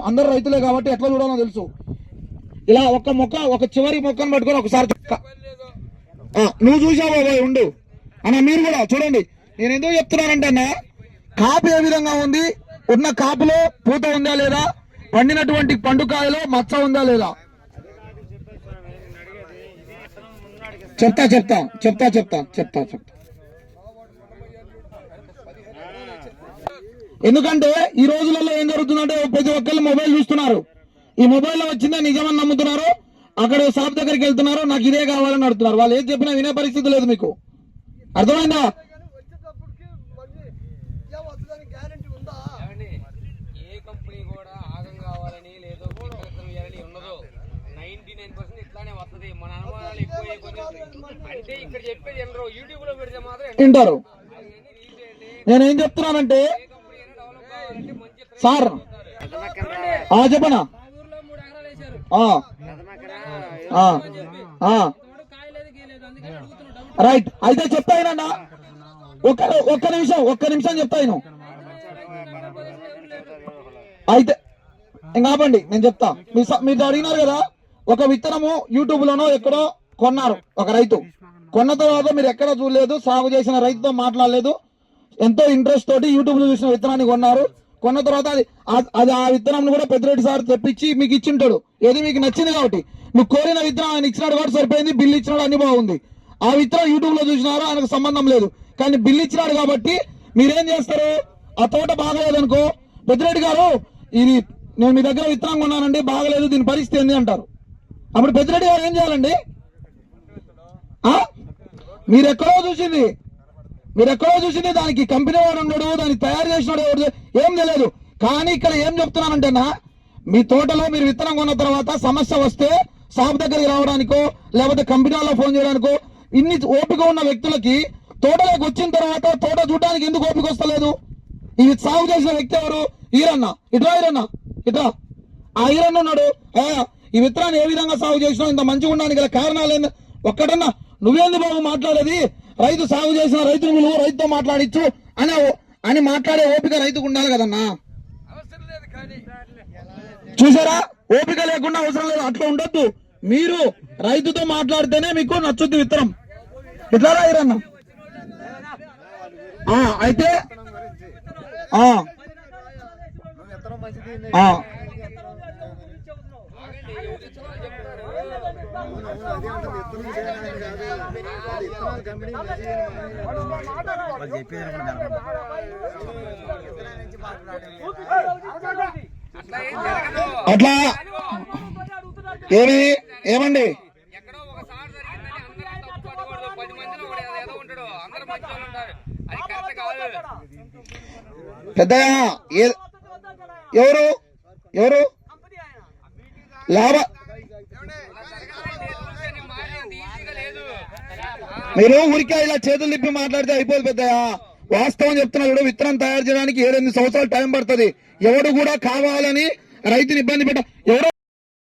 అందరు రైతులే కాబట్టి ఎట్లా చూడాలో తెలుసు. ఇలా ఒక చివరి మొక్కను పట్టుకొని ఒకసారి నువ్వు చూసావో ఉండు అన్న. మీరు కూడా చూడండి. నేను ఎందుకు చెప్తున్నానంటే అన్న, కాపు ఏ విధంగా ఉంది, ఉన్న కాపులో పూత ఉందా లేదా, పండినటువంటి పండుకాయలో మచ్చ ఉందా లేదా చెప్తా. ఎందుకంటే ఈ రోజులలో ఏం జరుగుతుందంటే ప్రతి ఒక్కళ్ళు మొబైల్ చూస్తున్నారు. ఈ మొబైల్లో వచ్చిందే నిజమని నమ్ముతున్నారు. అక్కడ షాప్ దగ్గరికి వెళ్తున్నారు, నాకు ఇదే కావాలని అడుగుతున్నారు. వాళ్ళు ఏం చెప్పినా వినే పరిస్థితి లేదు. మీకు అర్థమైందా? వింటారు. నేనేం చెప్తున్నానంటే సార్ చెప్పనా, రైట్. అయితే చెప్తాయినా ఒక్క నిమిషం చెప్తాను. అయితే ఇంకాపండి, నేను చెప్తా. మీరు అడిగినారు కదా, ఒక విత్తనము యూట్యూబ్ లోనో ఎక్కడో కొన్నారు ఒక రైతు. కొన్న తర్వాత మీరు ఎక్కడ చూడలేదు, సాగు చేసిన రైతుతో మాట్లాడలేదు, ఎంతో ఇంట్రెస్ట్ తోటి యూట్యూబ్ లో చూసిన విత్తనాన్ని కొన్నారు. కొన్న తర్వాత అది ఆ విత్తనం కూడా పెద్దిరెడ్డి సార్ తెప్పించి మీకు ఇచ్చింటాడు. ఏది మీకు నచ్చింది కాబట్టి. నువ్వు కోరిన విత్తనం ఆయన ఇచ్చినాడు కాబట్టి సరిపోయింది, బిల్లు ఇచ్చినాడు, అన్ని బాగుంది. ఆ విత్తనం యూట్యూబ్ లో చూసినారు, ఆయనకు సంబంధం లేదు. కానీ బిల్లు ఇచ్చినాడు కాబట్టి మీరేం చేస్తారు, ఆ తోట బాగలేదనుకో, పెద్దిరెడ్డి గారు ఇది నేను మీ దగ్గర విత్తనం కొన్నానండి, బాగలేదు, దీని పరిస్థితి ఏంది అంటారు. అప్పుడు పెద్దిరెడ్డి గారు ఏం చేయాలండి? మీరెక్కడో చూసింది దానికి కంపెనీ వాడు ఉన్నాడు, దానికి తయారు చేసినాడు, ఏం తెలియదు. కానీ ఇక్కడ ఏం చెప్తున్నానంటేనా, మీ తోటలో మీరు విత్తనం కొన్న తర్వాత సమస్య వస్తే షాప్ దగ్గరికి రావడానికో లేకపోతే కంపెనీ వాళ్ళలో ఫోన్ చేయడానికో ఇన్ని ఓపిక ఉన్న వ్యక్తులకి తోటలోకి వచ్చిన తర్వాత తోట చూడడానికి ఎందుకు ఓపిక వస్తలేదు? ఇది సాగు చేసిన వ్యక్తి ఎవరు? ఈరన్న. ఇట్లా ఆ ఈరన్న ఉన్నాడు. ఈ విత్తనాన్ని ఏ విధంగా సాగు చేసినా, ఇంత మంచిగా ఉండడానికి గల కారణాలు ఏంది? ఒక్కడన్నా నువ్వేంది బాబు మాట్లాడేది? రైతు సాగు చేసిన రైతును నువ్వు రైతుతో మాట్లాడిచ్చు అని మాట్లాడే ఓపిక రైతుకు ఉండాలి కదన్నా. చూసారా, ఓపిక లేకుండా అవసరం లేదు. అట్లా ఉండొద్దు. మీరు రైతుతో మాట్లాడితేనే మీకు నచ్చుద్ది విత్తనం. ఇట్లా రాయిరన్న. అయితే అట్లా ఏమండి పెద్దయ్య ఎవరు లాభ మీరు ఊరికే ఇలా చేతులు తిప్పి మాట్లాడితే అయిపోదు పెద్దయ్య. వాస్తవం చెప్తున్నా. చూడు, విత్తనం తయారు చేయడానికి 7-8 సంవత్సరాలు టైం పడుతుంది. ఎవడు కూడా కావాలని రైతుని ఇబ్బంది ఎవరో